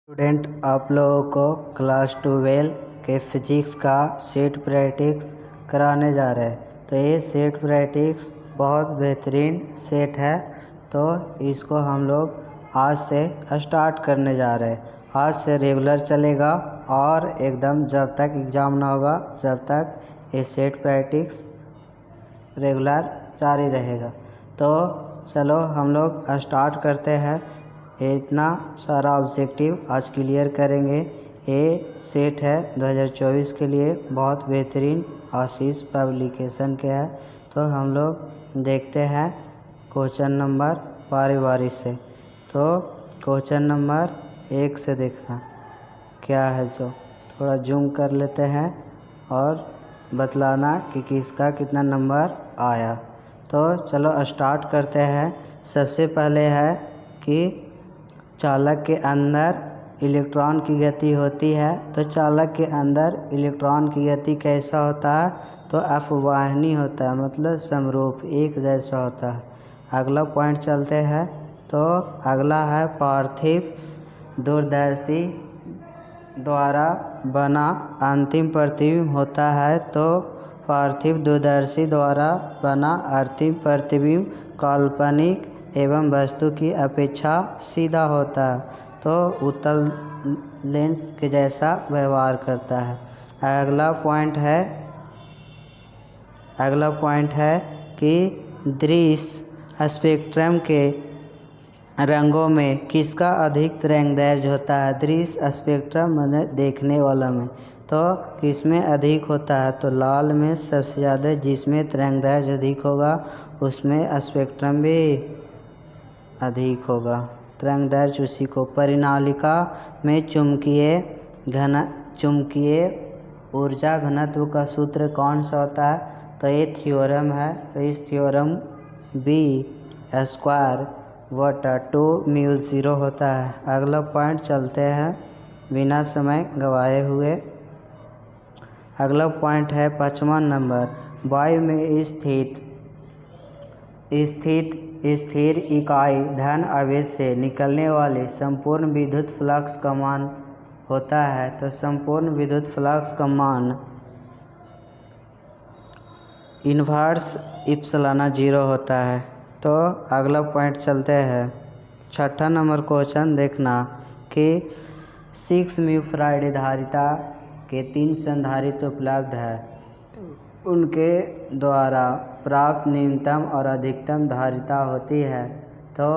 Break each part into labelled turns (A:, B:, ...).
A: Student, आप लोगों को क्लास 12 के फिजिक्स का सेट प्रैक्टिस कराने जा रहे हैं। तो ये सेट प्रैक्टिस बहुत बेहतरीन सेट है, तो इसको हम लोग आज से स्टार्ट करने जा रहे हैं। आज से रेगुलर चलेगा और एकदम जब तक एग्ज़ाम ना होगा जब तक ये सेट प्रैक्टिस रेगुलर जारी रहेगा। तो चलो हम लोग स्टार्ट करते हैं। ये इतना सारा ऑब्जेक्टिव आज क्लियर करेंगे। ये सेट है 2024 के लिए, बहुत बेहतरीन आशीष पब्लिकेशन के है। तो हम लोग देखते हैं क्वेश्चन नंबर बारी बारी से। तो क्वेश्चन नंबर 1 से देखना क्या है, जो थोड़ा जूम कर लेते हैं और बतलाना कि किसका कितना नंबर आया। तो चलो स्टार्ट करते हैं। सबसे पहले है कि चालक के अंदर इलेक्ट्रॉन की गति होती है। तो चालक के अंदर इलेक्ट्रॉन की गति कैसा होता है, तो अपवाहनी होता है, मतलब समरूप एक जैसा होता है। अगला पॉइंट चलते हैं। तो अगला है पार्थिव दूरदर्शी द्वारा बना अंतिम प्रतिबिंब होता है। तो पार्थिव दूरदर्शी द्वारा बना अंतिम प्रतिबिंब काल्पनिक एवं वस्तु की अपेक्षा सीधा होता है, तो उत्तल लेंस के जैसा व्यवहार करता है। अगला पॉइंट है कि दृश्य स्पेक्ट्रम के रंगों में किसका अधिक तरंगदैर्घ्य होता है। दृश्य स्पेक्ट्रम मैंने देखने वाला में तो किसमें अधिक होता है, तो लाल में सबसे ज़्यादा। जिसमें तरंगदैर्घ्य अधिक होगा उसमें स्पेक्ट्रम भी अधिक होगा। तरंगदैर्घ्य उसी को। परिनालिका में चुंबकीय ऊर्जा घनत्व का सूत्र कौन सा होता है, तो ये थ्योरम है। तो इस थ्योरम B²/2μ0 होता है। अगला पॉइंट चलते हैं बिना समय गवाए हुए। अगला पॉइंट है 5वां नंबर। वायु में स्थिर इकाई धन आवेश से निकलने वाले संपूर्ण विद्युत फ्लक्स का मान होता है। तो संपूर्ण विद्युत फ्लक्स का मान इन्वर्स इप्सिलॉन 0 होता है। तो अगला पॉइंट चलते हैं। 6ठा नंबर क्वेश्चन देखना कि 6μ फैराडे धारिता के 3 संधारित्र उपलब्ध है। उनके द्वारा प्राप्त न्यूनतम और अधिकतम धारिता होती है। तो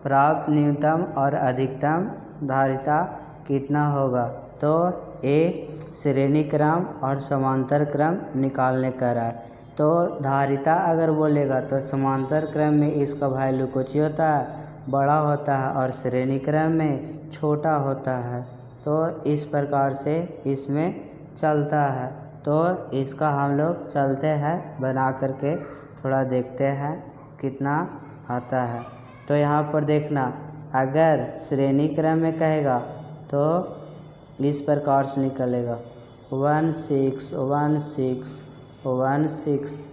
A: प्राप्त न्यूनतम और अधिकतम धारिता कितना होगा, तो ए श्रेणी क्रम और समांतर क्रम निकालने का है। तो धारिता अगर बोलेगा तो समांतर क्रम में इसका वैल्यू कुछ ही होता है, बड़ा होता है, और श्रेणी क्रम में छोटा होता है। तो इस प्रकार से इसमें चलता है। तो इसका हम लोग चलते हैं बना करके थोड़ा देखते हैं कितना आता है। तो यहाँ पर देखना, अगर श्रेणी क्रम में कहेगा तो इस प्रकार से निकलेगा 1 6 1 6 1 6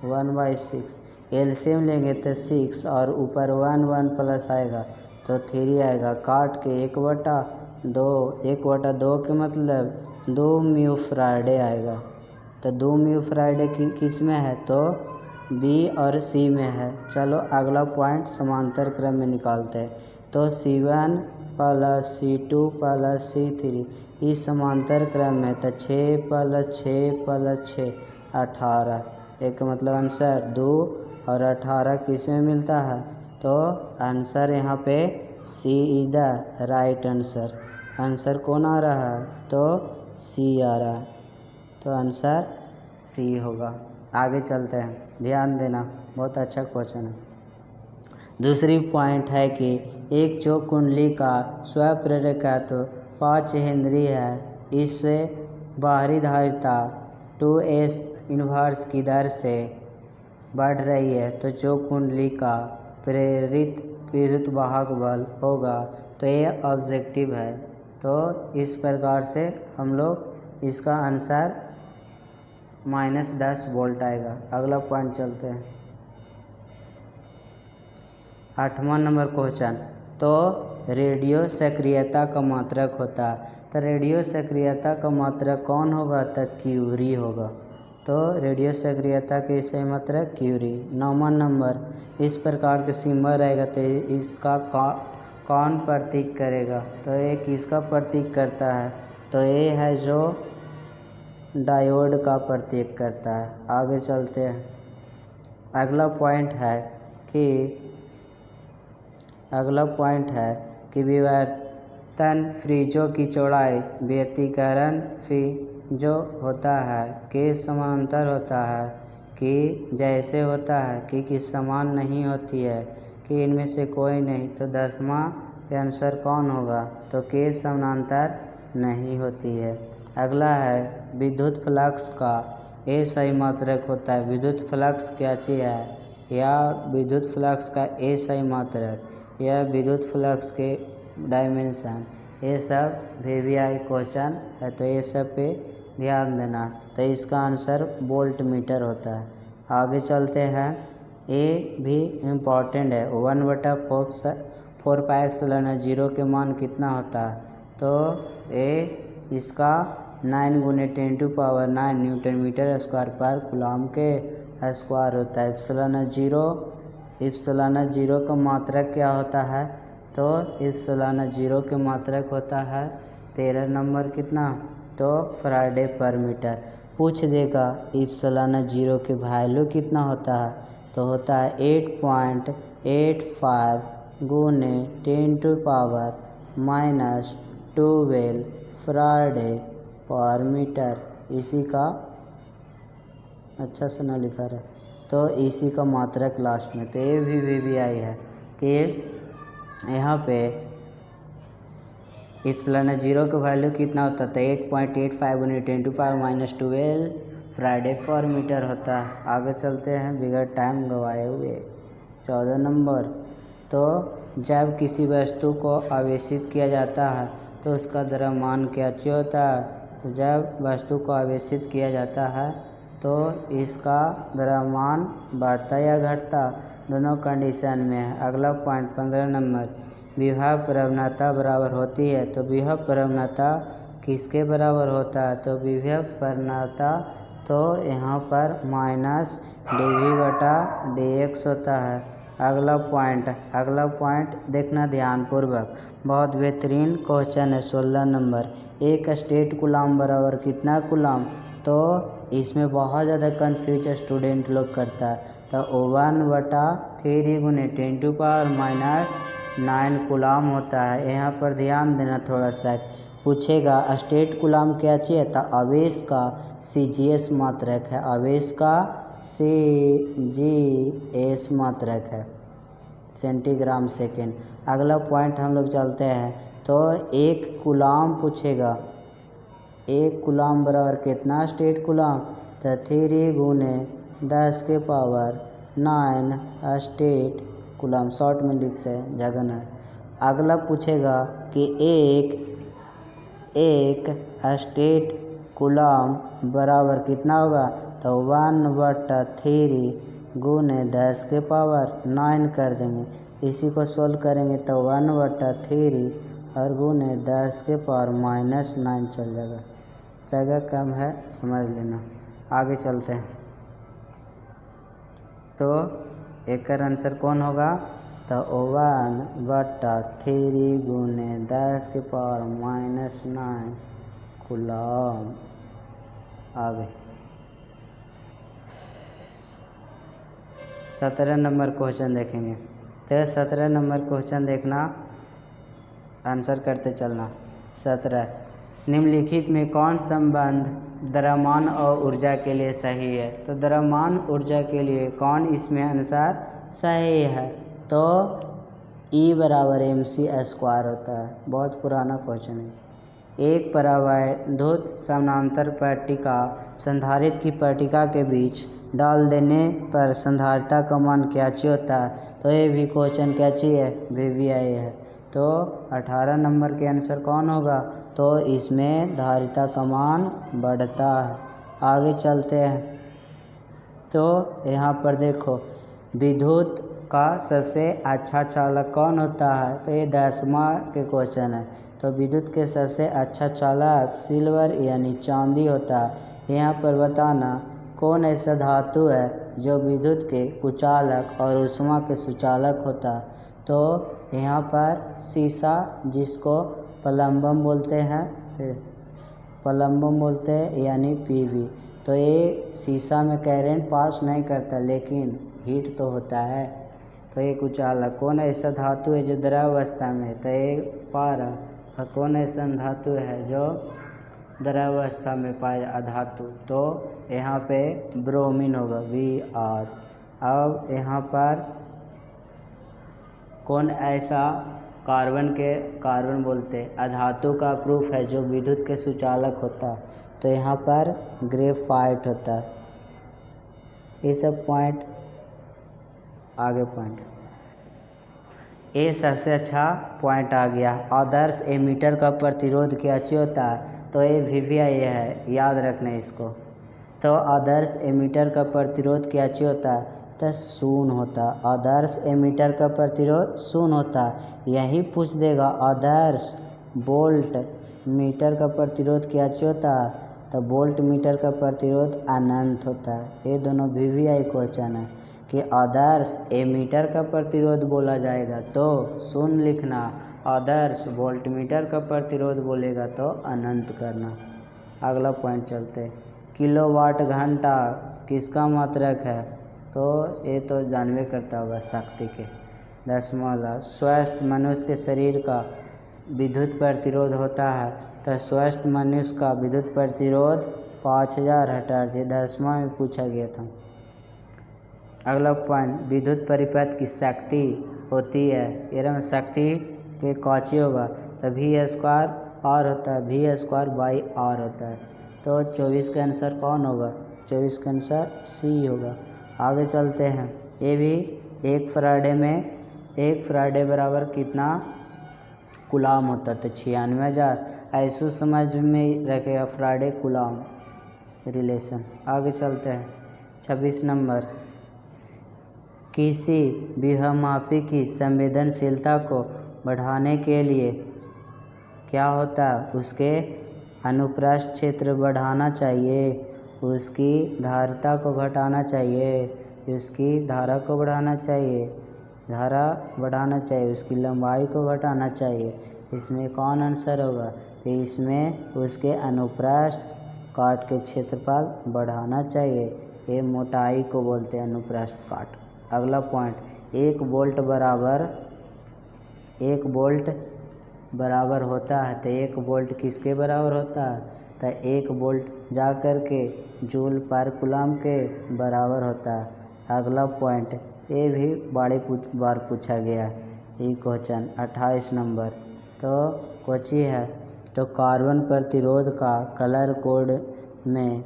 A: 1/6। एलसीएम लेंगे तो 6 और ऊपर 1 1 प्लस आएगा तो 3 आएगा। काट के 1/2 के मतलब 2μ फैराडे आएगा। तो 2μ फैराडे की किस में है, तो बी और सी में है। चलो अगला पॉइंट समांतर क्रम में निकालते हैं। तो C1 + C2 + C3 इस समांतर क्रम में, तो 6 + 6 + 6 18। एक मतलब आंसर 2 और 18 किस में मिलता है, तो आंसर यहाँ पे C is the right answer. Answer कौन आ रहा है, तो सी आ रहा है। तो आंसर सी होगा। आगे चलते हैं, ध्यान देना, बहुत अच्छा क्वेश्चन है। दूसरी पॉइंट है कि एक चौक कुंडली का स्वप्रेरकत्व 5 हेनरी है। इससे बाहरी धारिता 2s इन्वर्स की दर से बढ़ रही है। तो चौक कुंडली का प्रेरित विद्युत वाहक बल होगा। तो ये ऑब्जेक्टिव है। तो इस प्रकार से हम लोग इसका आंसर -10 वोल्ट आएगा। अगला पॉइंट चलते हैं। 8वां नंबर क्वेश्चन। तो रेडियो सक्रियता का मात्रक होता है। तो रेडियो सक्रियता का मात्रक कौन होगा? तो क्यूरी होगा। तो रेडियो सक्रियता के सही मात्रक क्यूरी। 9वां नंबर, इस प्रकार के सिंबल रहेगा तो इसका कौन प्रतीक करेगा? तो ये किसका प्रतीक करता है? तो ये है जो डायोड का प्रतीक करता है। आगे चलते हैं। अगला पॉइंट है कि विवर्तन फ्रीजों की चौड़ाई व्यतिकरण जो होता है के समांतर होता है कि जैसे होता है कि समान नहीं होती है कि इनमें से कोई नहीं। तो 10वां के आंसर कौन होगा? तो के समांतर नहीं होती है। अगला है विद्युत फ्लक्स का ए सही मात्रक होता है। विद्युत फ्लक्स क्या चीज़ है? या विद्युत फ्लक्स का ए सही मात्रक या विद्युत फ्लक्स के डायमेंशन, ये सब VVI क्वेश्चन है तो ये सब पे ध्यान देना। तो इसका आंसर वोल्ट मीटर होता है। आगे चलते हैं। ए भी इम्पॉर्टेंट है। 1/4πε0 के मान कितना होता है? तो इसका 9 × 10⁹ न्यूटन मीटर स्क्वायर पर कूलम के स्क्वायर होता है। एप्सिलॉन 0 का मात्रक क्या होता है? तो एप्सिलॉन 0 के मात्रक होता है 13 नंबर कितना? तो फैराडे पर मीटर। पूछ देगा एप्सिलॉन 0 के वैल्यू कितना होता है? तो होता है 8.85 × 10⁻12 फैराडे पर मीटर। इसी का अच्छा से ना लिखा रहा, तो इसी का मात्रक लास्ट में। तो ये भी VVI है कि यहाँ पे एप्सिलॉन 0 का वैल्यू कितना होता था? 8.85 × 10⁻12 फैराडे पर मीटर होता है। आगे चलते हैं बिगड़ टाइम गवाए हुए। 14 नंबर, तो जब किसी वस्तु को आवेशित किया जाता है तो उसका द्रव्यमान क्या चीज होता है? तो जब वस्तु को आवेशित किया जाता है तो इसका द्रव्यमान बढ़ता या घटता? दोनों कंडीशन में है। अगला पॉइंट 15 नंबर, विभव प्रवणता बराबर होती है। तो विभव प्रवणता किसके बराबर होता है? तो विभव प्रवणता तो यहाँ पर -dV/dx होता है। अगला पॉइंट देखना ध्यानपूर्वक, बहुत बेहतरीन क्वेश्चन है। 16 नंबर, एक स्टेट कूलम बराबर कितना कूलम? तो इसमें बहुत ज़्यादा कन्फ्यूज स्टूडेंट लोग करता है। तो 1/3 × 10⁻⁹ कूलम होता है। यहाँ पर ध्यान देना थोड़ा सा। पूछेगा स्टेट कूलम क्या चाहिए? तो आवेश का CGS मात्रक है। आवेश का CGS मात्रक है, सेंटीग्राम सेकेंड। अगला पॉइंट हम लोग चलते हैं। तो एक कूलम पूछेगा, एक कूलम बराबर कितना स्टेट कूलम? तो 3 × 10⁹ स्टेट कूलम। शॉर्ट में लिख रहे हैं, जगह है। अगला पूछेगा कि एक स्टेट कूलम बराबर कितना होगा? तो 1/3 × 10⁻9 कर देंगे। इसी को सोल्व करेंगे तो 1/3 और × 10⁻⁻9 चल जाएगा। जगह कम है, समझ लेना। आगे चलते हैं। तो एक का आंसर कौन होगा? तो 1/3 × 10⁻9 कूलम। आगे 17 नंबर क्वेश्चन देखेंगे। तो 17 नंबर क्वेश्चन देखना, आंसर करते चलना। 17, निम्नलिखित में कौन संबंध द्रव्यमान और ऊर्जा के लिए सही है? तो द्रव्यमान ऊर्जा के लिए कौन इसमें अनुसार सही है? तो E = mc² होता है। बहुत पुराना क्वेश्चन है। एक परावैद्युत समानांतर पट्टिका संधारित्र की पट्टिका के बीच डाल देने पर संधारित्रता का मान क्या चाहिए होता है? तो ये भी क्वेश्चन क्या चाहिए? VVI है। तो 18 नंबर के आंसर कौन होगा? तो इसमें धारिता का मान बढ़ता है। आगे चलते हैं। तो यहाँ पर देखो, विद्युत का सबसे अच्छा चालक कौन होता है? तो ये 10वां के क्वेश्चन है। तो विद्युत के सबसे अच्छा चालक सिल्वर यानी चांदी होता है। यहाँ पर बताना कौन ऐसा धातु है जो विद्युत के कुचालक और ऊष्मा के सुचालक होता है। तो यहाँ पर सीसा, जिसको प्लम्बम बोलते हैं यानी पीवी। तो ये सीसा में करंट पास नहीं करता लेकिन हीट तो होता है। तो ये कुचालक कौन ऐसा धातु है जो द्रव अवस्था में है? तो ये पारा। कौन ऐसा धातु है जो द्रव अवस्था में पाया धातु? तो यहाँ पे ब्रोमीन होगा, Br। अब यहाँ पर कौन ऐसा कार्बन बोलते हैं अधातु का प्रूफ है जो विद्युत के सुचालक होता है? तो यहाँ पर ग्रेफाइट होता है। ये सब पॉइंट आगे पॉइंट ये सबसे अच्छा पॉइंट आ गया। आदर्श एमीटर का प्रतिरोध क्या होता है? तो ये VVI है, याद रखना इसको। तो आदर्श एमीटर का प्रतिरोध क्या होता है? तो शून्य होता है। आदर्श एमीटर का प्रतिरोध शून्य होता है। यही पूछ देगा आदर्श वोल्ट मीटर का प्रतिरोध क्या होता है? तो वोल्ट मीटर का प्रतिरोध अनंत होता है। ये दोनों VVI क्वेश्चन है कि आदर्श एमीटर का प्रतिरोध बोला जाएगा तो शून्य लिखना, आदर्श वोल्ट मीटर का प्रतिरोध बोलेगा तो अनंत करना। अगला पॉइंट चलते। किलोवाट घंटा किसका मात्रक है? तो ये तो जानवे करता होगा, शक्ति के। 10वां स्वस्थ मनुष्य के शरीर का विद्युत प्रतिरोध होता है। तो स्वस्थ मनुष्य का विद्युत प्रतिरोध 5000 हर्ट्ज। 10वां में पूछा गया था। अगला पॉइंट, विद्युत परिपथ की शक्ति होती है। एवं शक्ति के कौची होगा? तो V² R होता है, V²/R होता है। तो 24 का आंसर कौन होगा? 24 का आंसर C होगा। आगे चलते हैं। ये भी एक फराडे बराबर कितना कूलाम होता है? तो 96,000। ऐसो समझ में रखेगा फराडे कूलाम रिलेशन। आगे चलते हैं। 26 नंबर, किसी विभवमापी की संवेदनशीलता को बढ़ाने के लिए क्या होता है? उसके अनुप्रस्थ क्षेत्र बढ़ाना चाहिए, उसकी धारिता को घटाना चाहिए, उसकी धारा को बढ़ाना चाहिए, उसकी लंबाई को घटाना चाहिए। इसमें कौन आंसर होगा? तो इसमें उसके अनुप्रस्थ काट के क्षेत्रफल बढ़ाना चाहिए। ये मोटाई को बोलते हैं अनुप्रस्थ काट। अगला पॉइंट, 1 वोल्ट बराबर होता है। तो 1 वोल्ट किसके बराबर होता है? तो 1 वोल्ट जा कर के जूल पर कूलम के बराबर होता है। अगला पॉइंट, ये भी बड़े बार पूछा गया है ये क्वेश्चन। 28 नंबर, तो कोची है? तो कार्बन प्रतिरोध का कलर कोड में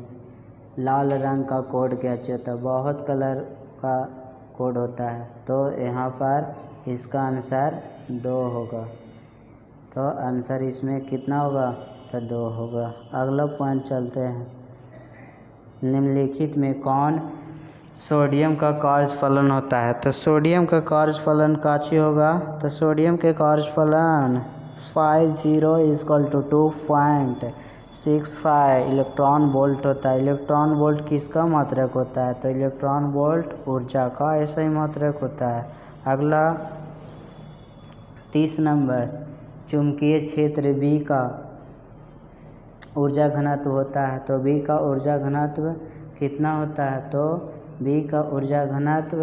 A: लाल रंग का कोड क्या होता है? बहुत कलर का कोड होता है। तो यहाँ पर इसका आंसर 2 होगा। तो आंसर इसमें कितना होगा? तो 2 होगा। अगला पॉइंट चलते हैं। निम्नलिखित में कौन सोडियम का कार्यफलन होता है? तो सोडियम का कार्यफलन काची होगा? तो सोडियम के कार्यफलन 50 = 2.65 इलेक्ट्रॉन वोल्ट होता है। इलेक्ट्रॉन वोल्ट किसका मात्रक होता है? तो इलेक्ट्रॉन वोल्ट ऊर्जा का ऐसा ही मात्रक होता है। अगला 30 नंबर, चुंबकीय क्षेत्र B का ऊर्जा घनत्व होता है। तो B का ऊर्जा घनत्व कितना होता है? तो B का ऊर्जा घनत्व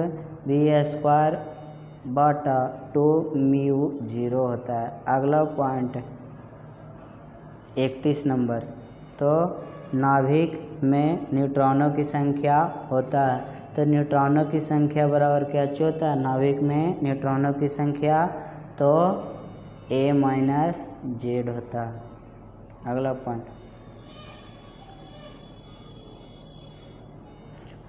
A: V²/2μ0 होता है। अगला पॉइंट 31 नंबर, तो नाभिक में न्यूट्रॉनों की संख्या होता है। तो न्यूट्रॉनों की संख्या बराबर क्या होता है? नाभिक में न्यूट्रॉनों की संख्या तो A-Z होता है।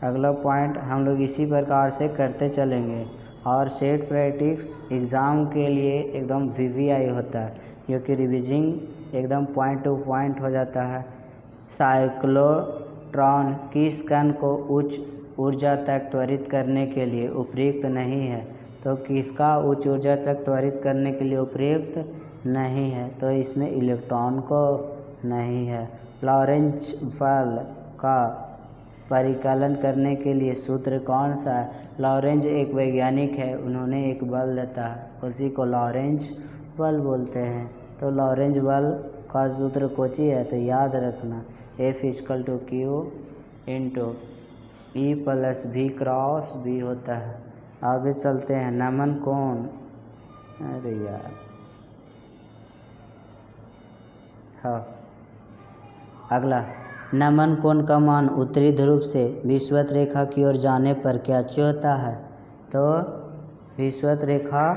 A: अगला पॉइंट हम लोग इसी प्रकार से करते चलेंगे और सेट प्रैक्टिस एग्ज़ाम के लिए एकदम VVI होता है, क्योंकि रिविजिंग एकदम पॉइंट टू पॉइंट हो जाता है। साइक्लोट्रॉन किस कण को उच्च ऊर्जा तक त्वरित करने के लिए उपयुक्त नहीं है? तो किसका उच्च ऊर्जा तक त्वरित करने के लिए उपयुक्त नहीं है, तो इसमें इलेक्ट्रॉन को नहीं है। लॉरेंज बल का परिकलन करने के लिए सूत्र कौन सा है? लॉरेंज एक वैज्ञानिक है, उन्होंने एक बल देता है, उसी को लॉरेंज बल बोलते हैं। तो लॉरेंज बल का सूत्र कोची है, तो याद रखना F=Q × E+V/B होता है। आगे चलते हैं। नमन कोण, अरे यार, हाँ अगला, नमन कोण का मान उत्तरी ध्रुव से विषुवत रेखा की ओर जाने पर क्या ची होता है? तो विषुवत रेखा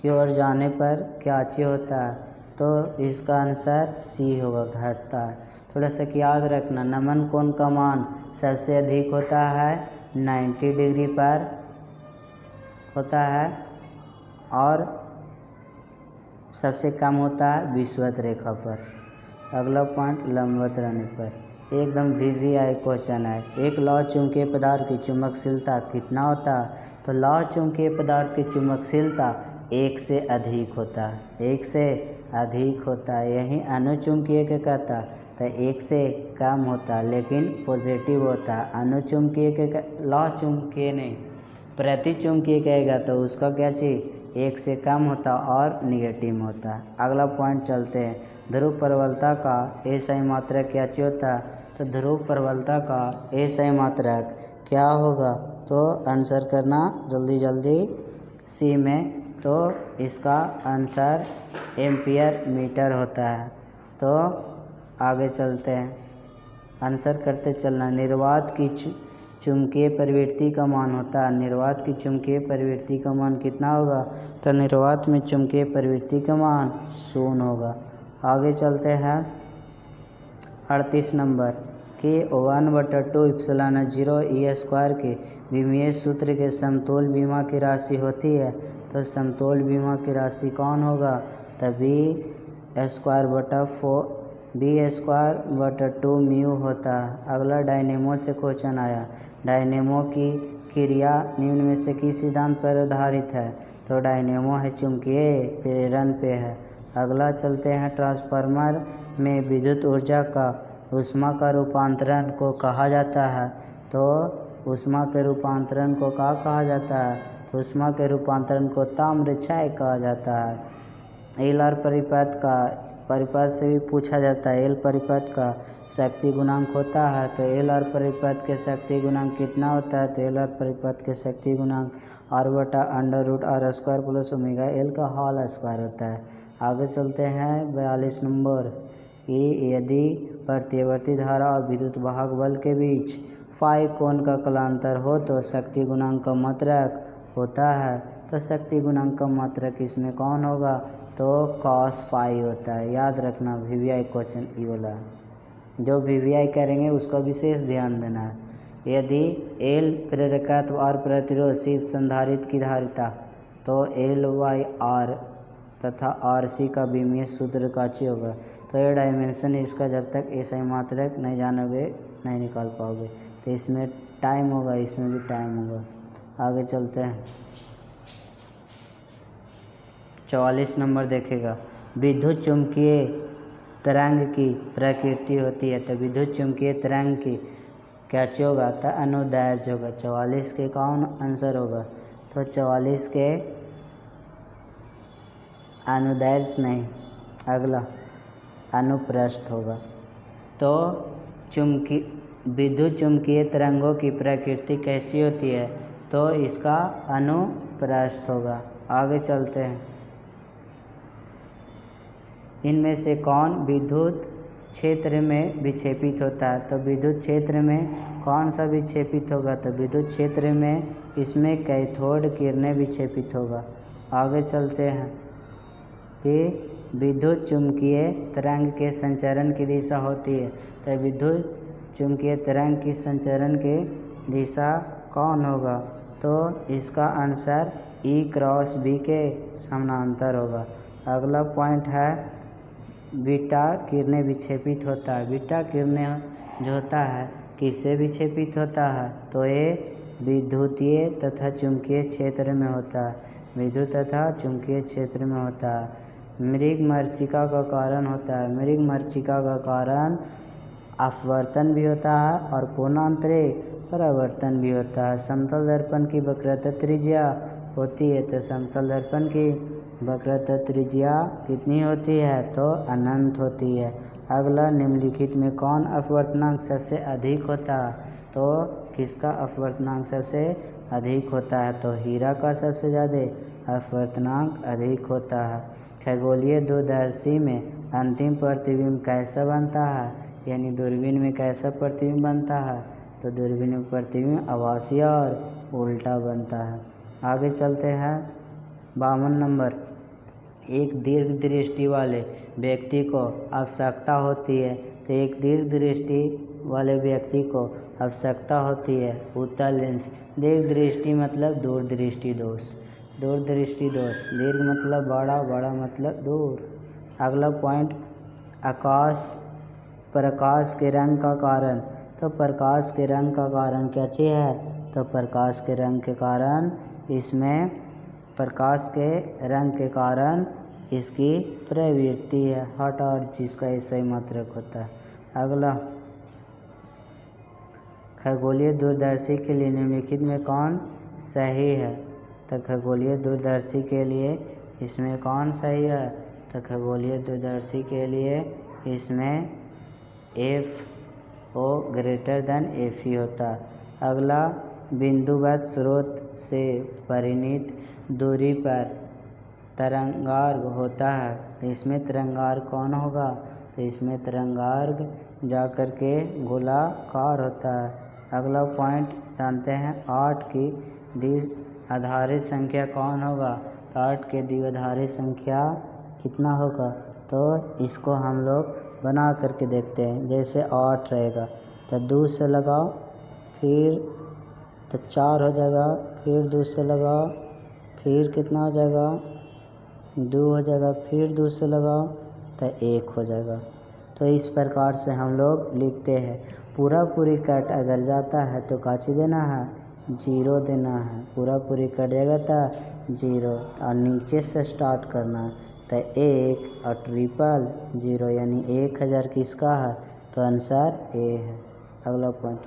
A: की ओर जाने पर क्या ची होता है? तो इसका आंसर सी होगा, घटता है। थोड़ा सा याद रखना, नमन कोण का मान सबसे अधिक होता है 90 डिग्री पर होता है और सबसे कम होता है विषुवत रेखा पर। अगला पॉइंट, लंबवत रहने पर। एकदम VVI क्वेश्चन है। एक लौह चुंबकीय पदार्थ की चुंबकशीलता कितना होता है? तो लौह चुंबकीय पदार्थ की चुंबकशीलता 1 से अधिक होता है, 1 से अधिक होता है। यही अनुचुंबकीय के कहता है, तो 1 से कम होता है लेकिन पॉजिटिव होता है। अनुचुंबकीय के लौह चुंबकीय नहीं, प्रतिचुंबकीय कहेगा तो उसका क्या चाहिए, 1 से कम होता और निगेटिव होता है। अगला पॉइंट चलते हैं। ध्रुव प्रबलता का एसआई मात्रक क्या चाहिए होता है? तो ध्रुव प्रबलता का एसआई मात्रक क्या होगा? तो आंसर करना जल्दी जल्दी सी में, तो इसका आंसर एम्पियर मीटर होता है। तो आगे चलते हैं, आंसर करते चलना। निर्वात की चुंबकीय प्रवृत्ति का मान होता है, निर्वात की चुंबकीय प्रवृत्ति का मान कितना होगा? तो निर्वात में चुंबकीय प्रवृत्ति का मान 0 होगा। आगे चलते हैं 38 नंबर कि 1/2 ε0 E² के विमीय सूत्र के समतोल विमा की राशि होती है, तो समतोल विमा की राशि कौन होगा? तो B² 2 होता है। अगला डायनेमो से क्वेश्चन आया। डायनेमो की क्रिया निम्न में से किस सिद्धांत पर आधारित है? तो डायनेमो है चुंबकीय प्रेरण पे है। अगला चलते हैं, ट्रांसफार्मर में विद्युत ऊर्जा का ऊष्मा का रूपांतरण को कहा जाता है, तो ऊष्मा के रूपांतरण को क्या कहा जाता है? तो ऊष्मा के रूपांतरण को ताम्र क्षय कहा जाता है। एल-आर परिपथ से भी पूछा जाता है। एल परिपथ का शक्ति गुणांक होता है, तो एल-आर परिपथ के शक्ति गुणांक कितना होता है? तो एल-आर परिपथ के शक्ति गुणांक R/√R² + ω/L का होल स्क्वायर होता है। आगे चलते हैं 42 नंबर कि यदि प्रत्यावर्ती धारा और विद्युत वाहक बल के बीच फाई कोण का कलांतर हो तो शक्ति गुणांक का मात्रक होता है, तो शक्ति गुणांक का मात्रक इसमें कौन होगा? तो cos फाई होता है। याद रखना, VVI क्वेश्चन ये वाला, जो VVI करेंगे उसका विशेष ध्यान देना है। यदि L प्रेरकत्व और प्रतिरोध शीत संधारित्र की धारिता, तो L/R तथा RC का विमीय सूत्र का ची होगा। तो ये डायमेंशन इसका जब तक एसआई मात्रक नहीं जानोगे नहीं निकाल पाओगे। तो इसमें टाइम होगा, इसमें भी टाइम होगा। आगे चलते हैं 44 नंबर देखेगा। विद्युत चुम्बकीय तरंग की प्रकृति होती है, तो विद्युत चुम्बकीय तरंग की क्या ची होगा? तो अनुदैर्ध्य होगा। 44 के कौन आंसर होगा? तो 44 के अनुदैर्ध्य नहीं, अगला अनुप्रस्थ होगा। तो विद्युत चुम्बकीय तरंगों की प्रकृति कैसी होती है? तो इसका अनुप्रस्थ होगा। आगे चलते हैं, इनमें से कौन विद्युत क्षेत्र में विक्षेपित होता है? तो विद्युत क्षेत्र में कौन सा विक्षेपित होगा? तो विद्युत क्षेत्र में इसमें कैथोड किरणें विक्षेपित होगा। आगे चलते हैं कि विद्युत चुम्बकीय तरंग के संचरण की दिशा होती है, तो विद्युत चुम्बकीय तरंग की संचरण की दिशा कौन होगा? तो इसका आंसर E×B के समानांतर होगा। अगला पॉइंट है बीटा किरणें विक्षेपित होता है। बीटा किरणें जो होता है किससे विक्षेपित होता है? तो ये विद्युतीय तथा चुंबकीय क्षेत्र में होता है। विद्युत तथा चुंबकीय क्षेत्र में होता है। मृगमरीचिका का कारण होता है। मृगमरीचिका का कारण अपवर्तन भी होता है और पूर्णांतरिक परावर्तन भी होता है। समतल दर्पण की वक्रता त्रिज्या होती है, तो समतल दर्पण की वक्रता त्रिज्या कितनी होती है, तो अनंत होती है। अगला, निम्नलिखित में कौन अपवर्तनांक सबसे अधिक होता है, तो किसका अपवर्तनांक सबसे अधिक होता है, तो हीरा का सबसे ज़्यादा अपवर्तनांक अधिक होता है। खगोलीय दूरदर्शी में अंतिम प्रतिबिंब कैसा बनता है, यानी दूरबीन में कैसा प्रतिबिंब बनता है, तो दूरबीन में प्रतिबिंब आभासीय और उल्टा बनता है। आगे चलते हैं 52 नंबर। एक दीर्घ दृष्टि वाले व्यक्ति को आवश्यकता होती है, तो एक दीर्घ दृष्टि वाले व्यक्ति को आवश्यकता होती है उत्तल लेंस। दीर्घ दृष्टि मतलब दूरदृष्टि दोष। दूरदृष्टि दोष, दीर्घ मतलब बड़ा, बड़ा मतलब दूर। अगला पॉइंट, प्रकाश के रंग का कारण, तो प्रकाश के रंग का कारण क्या चीज़ है, तो प्रकाश के रंग के कारण इसमें प्रकाश के रंग के कारण इसकी प्रवृत्ति है, हट और जिसका ऐसा ही मात्रक होता है। अगला, खगोलीय दूरदर्शी के लिए निम्नलिखित में कौन सही है, तो खगोलीय दूरदर्शी के लिए इसमें कौन सही है, तो खगोलीय दूरदर्शी के लिए इसमें FO ग्रेटर देन FE होता है। अगला, बिंदुवत स्रोत से परिमित दूरी पर तरंगार्घ होता है, तो इसमें तरंगार्घ कौन होगा, तो इसमें तरंगार्घ जाकर के गोलाकार होता है। अगला पॉइंट जानते हैं, 8 की द्विआधारित संख्या कौन होगा, तो 8 के द्विआधारित संख्या कितना होगा, तो इसको हम लोग बना करके देखते हैं। जैसे 8 रहेगा तो 2 से लगाओ, फिर तो 4 हो जाएगा, फिर 2 से लगाओ, फिर कितना हो जाएगा, 2 हो जाएगा, फिर 2 से लगाओ तो 1 हो जाएगा। तो इस प्रकार से हम लोग लिखते हैं। पूरी कट अगर जाता है तो काची देना है, 0 देना है। पूरी कट जाएगा तो 0, और नीचे से स्टार्ट करना है, तो 1 और 000, यानी 1000 किसका है, तो आंसर A है। अगला पॉइंट,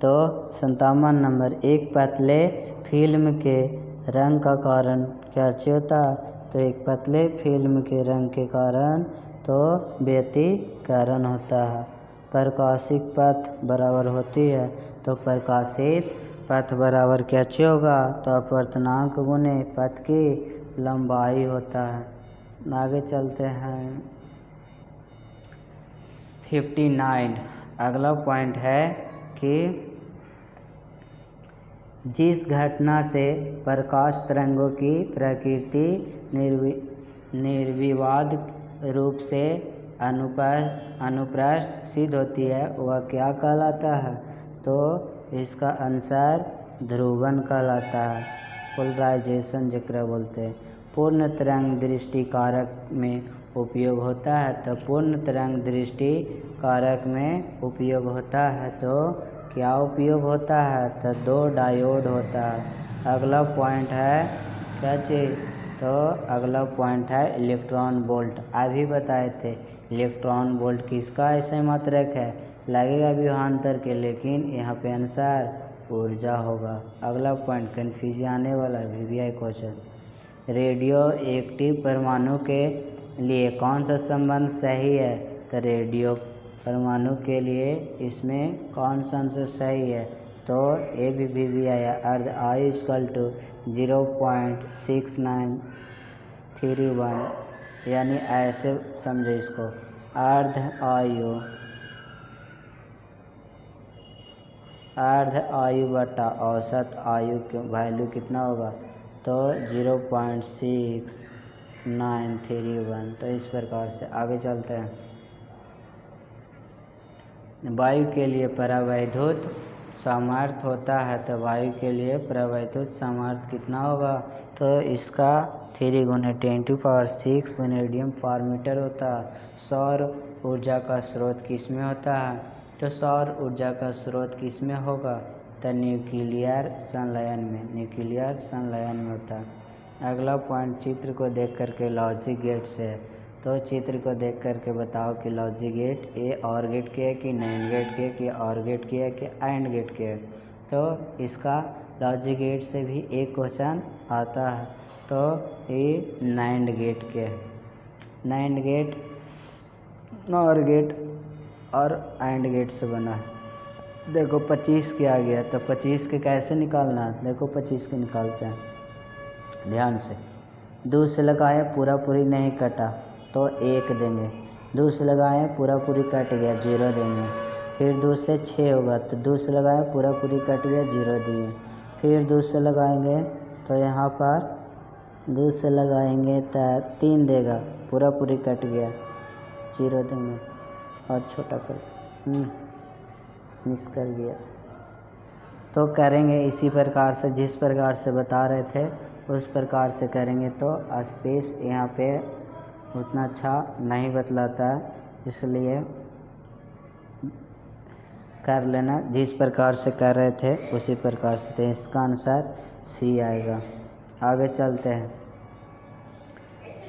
A: तो 57 नंबर, एक पतले फिल्म के रंग का कारण क्या होता है, तो एक पतले फिल्म के रंग के कारण तो व्यतिकरण होता है। प्रकाशित पथ बराबर होती है, तो प्रकाशित पथ बराबर क्या होगा, तो अपवर्तनांक गुने पथ की लंबाई होता है। आगे चलते हैं 59। अगला पॉइंट है कि जिस घटना से प्रकाश तरंगों की प्रकृति निर्विवाद रूप से अनुप्रस्थ सिद्ध होती है, वह क्या कहलाता है, तो इसका आंसर ध्रुवन कहलाता है। पोलराइजेशन जिक्र बोलते हैं। पूर्ण तरंग दृष्टि कारक में उपयोग होता है, तो पूर्ण तरंग दृष्टि कारक में उपयोग होता है, तो क्या उपयोग होता है, तो 2 डायोड होता है। अगला पॉइंट है क्या चीज़, तो अगला पॉइंट है इलेक्ट्रॉन वोल्ट। अभी बताए थे इलेक्ट्रॉन वोल्ट किसका ऐसे मात्रक है, लगेगा विभवांतर के, लेकिन यहाँ पे आंसर ऊर्जा होगा। अगला पॉइंट कन्फ्यूजन आने वाला VVI क्वेश्चन, रेडियो एक्टिव परमाणु के लिए कौन सा संबंध सही है, तो रेडियो परमाणु के लिए इसमें कौन सा आंसर सही है, तो ए भी VVI अर्ध आयु = 0.6931, यानी ऐसे समझो इसको, अर्ध आयु बटा औसत आयु के वैल्यू कितना होगा, तो 0.6931। तो इस प्रकार से आगे चलते हैं। वायु के लिए परावैद्युत सामर्थ्य होता है, तो वायु के लिए परावैद्युत सामर्थ्य कितना होगा, तो इसका 3 × 10⁶ वैनेडियम पर मीटर होता है। सौर ऊर्जा का स्रोत किस में होता है, तो सौर ऊर्जा का स्रोत किस में होगा? तो न्यूक्लियर संलयन में, न्यूक्लियर संलयन में होता है। अगला पॉइंट, चित्र को देख करके लॉजिक गेट से है। तो चित्र को देख करके बताओ कि लॉजिक गेट ए और गेट के है कि नैंड गेट के, कि और गेट के है कि एंड गेट के है। तो इसका लॉजिक गेट से भी एक क्वेश्चन आता है, तो ये नैंड गेट के, नैंड गेट नॉर गेट और एंड गेट से बना है। देखो 25 के आ गया, तो 25 के कैसे निकालना है? देखो 25 के निकालते हैं ध्यान से। 2 से लगाए पूरा पूरी नहीं कटा तो 1 देंगे, 2 से लगाए पूरा पूरी कट गया 0 देंगे। फिर 2 से 6 होगा तो 2 से लगाए पूरा पूरी कट गया 0 दिए। फिर 2 से लगाएंगे तो यहाँ पर 2 से लगाएंगे तो 3 देगा, पूरा पूरी कट गया 0 देंगे और छोटा कर मिस कर गया। तो करेंगे इसी प्रकार से, जिस प्रकार से बता रहे थे उस प्रकार से करेंगे। तो स्पेस यहाँ पे उतना अच्छा नहीं बतलाता है, इसलिए कर लेना जिस प्रकार से कर रहे थे उसी प्रकार से। तो इसका आंसर सी आएगा। आगे चलते हैं।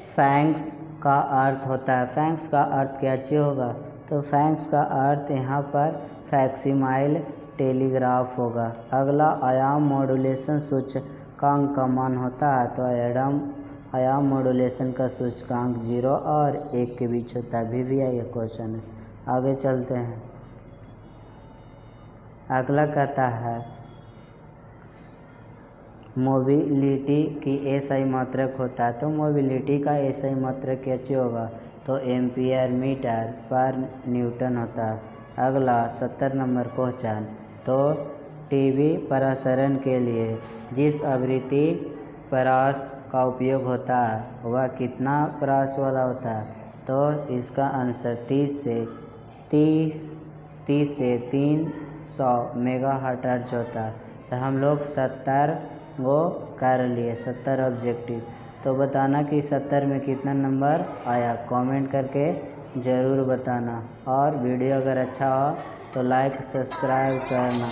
A: फैंक्स का अर्थ होता है, फैंक्स का अर्थ क्या चीज़ होगा? तो फैंक्स का अर्थ यहाँ पर फैक्सिमाइल टेलीग्राफ होगा। अगला, आयाम मॉड्यूलेशन सूचकांक का मान होता है। तो आयाम मॉड्यूलेशन का सूचकांक 0 और 1 के बीच होता है। अभी भी यह क्वेश्चन है। आगे चलते हैं। अगला कहता है मोबिलिटी की एसआई मात्रक होता है। तो मोबिलिटी का एसआई मात्रक क्या चीज़ होगा? तो एम्पियर मीटर पर न्यूटन होता है। अगला 70 नंबर क्वेश्चन, तो टीवी प्रसारण के लिए जिस आवृत्ति परास का उपयोग होता है वह कितना परास वाला होता है? तो इसका आंसर 30 से 300 मेगाहर्ट्ज होता है। तो हम लोग 70 वो कर लिए, 70 ऑब्जेक्टिव। तो बताना कि 70 में कितना नंबर आया, कमेंट करके ज़रूर बताना। और वीडियो अगर अच्छा हो तो लाइक सब्सक्राइब करना।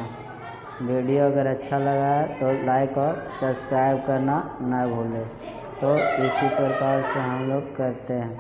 A: वीडियो अगर अच्छा लगा तो लाइक और सब्सक्राइब करना ना भूलें। तो इसी प्रकार से हम लोग करते हैं।